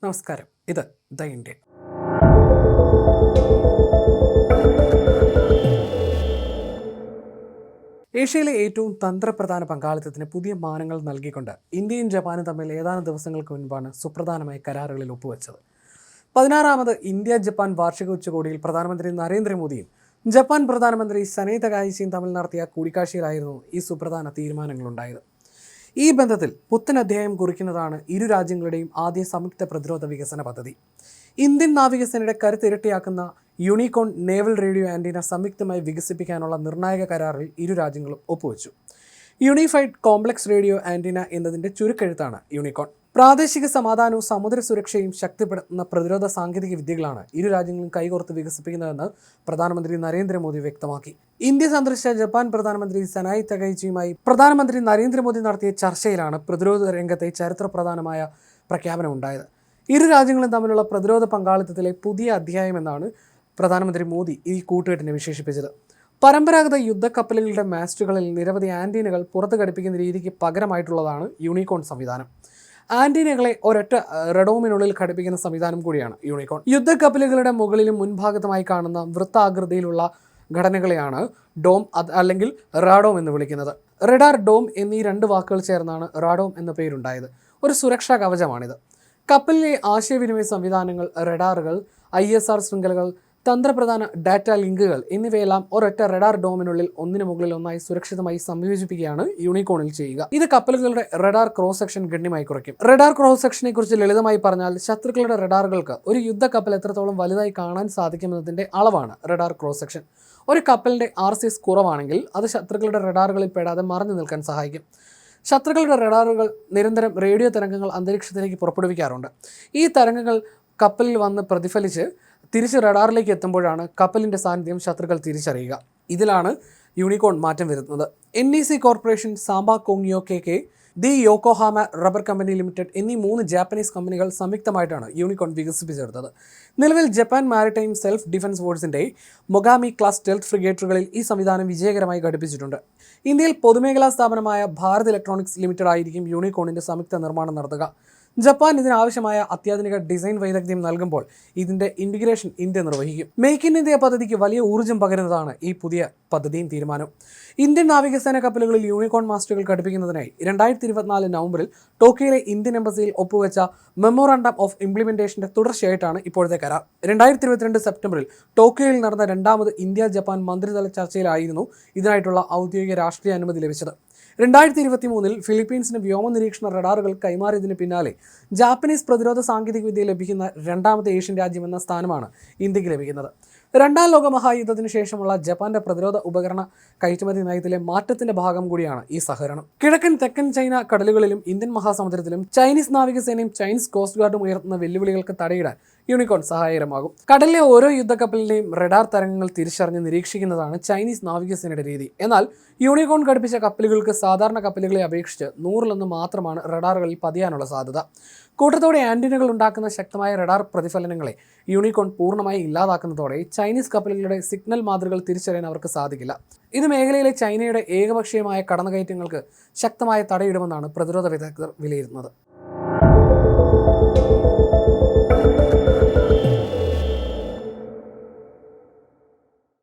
നമസ്കാരം. ഇത് the Indian. ഏഷ്യയിലെ ഏറ്റവും തന്ത്രപ്രധാന പങ്കാളിത്തത്തിന് പുതിയ മാനങ്ങൾ നൽകിക്കൊണ്ട് ഇന്ത്യയും ജപ്പാനും തമ്മിൽ ഏതാനും ദിവസങ്ങൾക്ക് മുൻപാണ് സുപ്രധാനമായ കരാറുകളിൽ ഒപ്പുവെച്ചത്. 16ാമത് ഇന്ത്യ ജപ്പാൻ വാർഷിക ഉച്ചകോടിയിൽ പ്രധാനമന്ത്രി നരേന്ദ്രമോദിയും ജപ്പാൻ പ്രധാനമന്ത്രി സനൈ തകായിച്ചിയും തമ്മിൽ നടത്തിയ കൂടിക്കാഴ്ചയിലായിരുന്നു ഈ സുപ്രധാന തീരുമാനങ്ങളുണ്ടായത്. ഈ ബന്ധത്തിൽ പുത്തൻ അധ്യായം കുറിക്കുന്നതാണ് ഇരു രാജ്യങ്ങളുടെയും ആദ്യ സംയുക്ത പ്രതിരോധ വികസന പദ്ധതി. ഇന്ത്യൻ നാവികസേനയുടെ കരുത്തിരട്ടിയാക്കുന്ന യൂണിക്കോൺ നേവൽ റേഡിയോ ആന്റിന സംയുക്തമായി വികസിപ്പിക്കാനുള്ള നിർണായക കരാറിൽ ഇരു രാജ്യങ്ങളും ഒപ്പുവെച്ചു. യൂണിഫൈഡ് കോംപ്ലക്സ് റേഡിയോ ആന്റിന എന്നതിൻ്റെ ചുരുക്കെഴുത്താണ് യൂണിക്കോൺ. പ്രാദേശിക സമാധാനവും സമുദ്ര സുരക്ഷയും ശക്തിപ്പെടുത്തുന്ന പ്രതിരോധ സാങ്കേതിക വിദ്യകളാണ് ഇരു രാജ്യങ്ങളും കൈകോർത്ത് വികസിപ്പിക്കുന്നതെന്ന് പ്രധാനമന്ത്രി നരേന്ദ്രമോദി വ്യക്തമാക്കി. ഇന്ത്യ സന്ദർശിച്ച ജപ്പാൻ പ്രധാനമന്ത്രി സനായി തകൈച്ചിയുമായി പ്രധാനമന്ത്രി നരേന്ദ്രമോദി നടത്തിയ ചർച്ചയിലാണ് പ്രതിരോധ രംഗത്തെ ചരിത്രപ്രധാനമായ പ്രഖ്യാപനമുണ്ടായത്. ഇരു രാജ്യങ്ങളും തമ്മിലുള്ള പ്രതിരോധ പങ്കാളിത്തത്തിലെ പുതിയ അധ്യായമെന്നാണ് പ്രധാനമന്ത്രി മോദി ഈ കൂട്ടുകെട്ടിനെ വിശേഷിപ്പിച്ചത്. പരമ്പരാഗത യുദ്ധക്കപ്പലുകളുടെ മാസ്റ്റുകളിൽ നിരവധി ആന്റിനകൾ പുറത്തു ഘടിപ്പിക്കുന്ന രീതിക്ക് പകരമായിട്ടുള്ളതാണ് യൂണിക്കോൺ സംവിധാനം. ആന്റിനകളെ ഒരൊറ്റ റഡോമിനുള്ളിൽ ഘടിപ്പിക്കുന്ന സംവിധാനം കൂടിയാണ് യൂണിക്കോൺ. യുദ്ധക്കപ്പലുകളുടെ മുകളിലും മുൻഭാഗത്തുമായി കാണുന്ന വൃത്താകൃതിയിലുള്ള ഘടനകളെയാണ് ഡോം അല്ലെങ്കിൽ റാഡോം എന്ന് വിളിക്കുന്നത്. റഡാർ, ഡോം എന്നീ രണ്ട് വാക്കുകൾ ചേർന്നാണ് റാഡോം എന്ന പേരുണ്ടായത്. ഒരു സുരക്ഷാ കവചമാണിത്. കപ്പലിലെ ആശയവിനിമയ സംവിധാനങ്ങൾ, റഡാറുകൾ, ISR ശൃംഖലകൾ, തന്ത്രപ്രധാന ഡാറ്റ ലിങ്കുകൾ എന്നിവയെല്ലാം ഒരൊറ്റ റഡാർ ഡോമിനുള്ളിൽ ഒന്നിനു മുകളിൽ ഒന്നായി സുരക്ഷിതമായി സംയോജിപ്പിക്കുകയാണ് യൂണിക്കോണിൽ ചെയ്യുക. ഇത് കപ്പലുകളുടെ റഡാർ ക്രോസ് സെക്ഷൻ ഗണ്യമായി കുറയ്ക്കും. റഡാർ ക്രോസ് സെക്ഷനെ കുറിച്ച് ലളിതമായി പറഞ്ഞാൽ, ശത്രുക്കളുടെ റഡാറുകൾക്ക് ഒരു യുദ്ധക്കപ്പൽ എത്രത്തോളം വലുതായി കാണാൻ സാധിക്കുമെന്നതിന്റെ അളവാണ് റഡാർ ക്രോസ് സെക്ഷൻ. ഒരു കപ്പലിന്റെ RCS കുറവാണെങ്കിൽ അത് ശത്രുക്കളുടെ റഡാറുകളിൽ പെടാതെ മറഞ്ഞു നിൽക്കാൻ സഹായിക്കും. ശത്രുക്കളുടെ റഡാറുകൾ നിരന്തരം റേഡിയോ തരംഗങ്ങൾ അന്തരീക്ഷത്തിലേക്ക് പുറപ്പെടുവിക്കാറുണ്ട്. ഈ തരംഗങ്ങൾ കപ്പലിൽ വന്ന് പ്രതിഫലിച്ച് തിരിച്ച് റഡാറിലേക്ക് എത്തുമ്പോഴാണ് കപ്പലിൻ്റെ സാന്നിധ്യം ശത്രുക്കൾ തിരിച്ചറിയുക. ഇതിലാണ് യൂണിക്കോൺ മാറ്റം വരുന്നത്. NEC കോർപ്പറേഷൻ, സാംബ കോങ്യോ KK, the Yokohama rubber company limited എന്നീ 3 ജാപ്പനീസ് കമ്പനികൾ സംയുക്തമായിട്ടാണ് യൂണിക്കോൺ വികസിപ്പിച്ചെടുത്തത്. നിലവിൽ ജപ്പാൻ മാരിടൈം സെൽഫ് ഡിഫൻസ് ഫോഴ്സിൻ്റെ മൊഗാമി ക്ലാസ് സ്റ്റെൽത്ത് ഫ്രിഗേറ്റുകളിൽ ഈ സംവിധാനം വിജയകരമായി ഘടിപ്പിച്ചിട്ടുണ്ട്. ഇന്ത്യയിൽ പൊതുമേഖലാ സ്ഥാപനമായ ഭാരത് ഇലക്ട്രോണിക്സ് ലിമിറ്റഡ് ആയിരിക്കും യൂണിക്കോണിൻ്റെ സംയുക്ത നിർമ്മാണം നടത്തുക. ജപ്പാൻ ഇതിനാവശ്യമായ അത്യാധുനിക ഡിസൈൻ വൈദഗ്ധ്യം നൽകുമ്പോൾ ഇതിൻ്റെ ഇൻറ്റിഗ്രേഷൻ ഇന്ത്യ നിർവഹിക്കും. മേക്ക് ഇൻ ഇന്ത്യ പദ്ധതിക്ക് വലിയ ഊർജ്ജം പകരുന്നതാണ് ഈ പുതിയ പദ്ധതിയും തീരുമാനവും. ഇന്ത്യൻ നാവികസേന കപ്പലുകളിൽ യൂണിക്കോൺ മാസ്റ്റുകൾ ഘടിപ്പിക്കുന്നതിനായി 2024 നവംബറിൽ ടോക്കിയോയിലെ ഇന്ത്യൻ എംബസിയിൽ ഒപ്പുവെച്ച മെമ്മോറാണ്ടം ഓഫ് ഇംപ്ലിമെന്റേഷന്റെ തുടർച്ചയായിട്ടാണ് ഇപ്പോഴത്തെ കരാർ. 2022 സെപ്റ്റംബറിൽ ടോക്കിയോയിൽ നടന്ന 2ാമത് ഇന്ത്യ ജപ്പാൻ മന്ത്രിതല ചർച്ചയിലായിരുന്നു ഇതിനായിട്ടുള്ള ഔദ്യോഗിക രാഷ്ട്രീയ അനുമതി ലഭിച്ചത്. 2023 ഫിലിപ്പീൻസിന് വ്യോമ നിരീക്ഷണ റഡാറുകൾ കൈമാറിയതിന് പിന്നാലെ ജാപ്പനീസ് പ്രതിരോധ സാങ്കേതികവിദ്യ ലഭിക്കുന്ന 2ാമത്തെ ഏഷ്യൻ രാജ്യമെന്ന സ്ഥാനമാണ് ഇന്ത്യക്ക് ലഭിക്കുന്നത്. 2ാം ലോക മഹായുദ്ധത്തിന് ശേഷമുള്ള ജപ്പാന്റെ പ്രതിരോധ ഉപകരണ കയറ്റുമതി നയത്തിലെ മാറ്റത്തിന്റെ ഭാഗം കൂടിയാണ് ഈ സഹകരണം. കിഴക്കൻ തെക്കൻ ചൈന കടലുകളിലും ഇന്ത്യൻ മഹാസമുദ്രത്തിലും ചൈനീസ് നാവികസേനയും ചൈനീസ് കോസ്റ്റ് ഗാർഡും ഉയർത്തുന്ന വെല്ലുവിളികൾക്ക് തടയിടാൻ യൂണിക്കോൺ സഹായകരമാകും. കടലിലെ ഓരോ യുദ്ധക്കപ്പലിലെയും റഡാർ തരംഗങ്ങൾ തിരിച്ചറിഞ്ഞ് നിരീക്ഷിക്കുന്നതാണ് ചൈനീസ് നാവികസേനയുടെ രീതി. എന്നാൽ യൂണിക്കോൺ ഘടിപ്പിച്ച കപ്പലുകൾക്ക് സാധാരണ കപ്പലുകളെ അപേക്ഷിച്ച് 100 മാത്രമാണ് റഡാറുകളിൽ പതിയാനുള്ള സാധ്യത. കൂട്ടത്തോടെ ആന്റിനകൾ ഉണ്ടാക്കുന്ന ശക്തമായ റഡാർ പ്രതിഫലനങ്ങളെ യൂണിക്കോൺ പൂർണ്ണമായി ഇല്ലാതാക്കുന്നതോടെ ചൈനീസ് കപ്പലുകളുടെ സിഗ്നൽ മാതൃകകൾ തിരിച്ചറിയാൻ അവർക്ക് സാധിക്കില്ല. ഇത് മേഖലയിലെ ചൈനയുടെ ഏകപക്ഷീയമായ കടന്നുകയറ്റങ്ങൾക്ക് ശക്തമായ തടയിടുമെന്നാണ് പ്രതിരോധ വിദഗ്ധർ വിലയിരുത്തുന്നത്.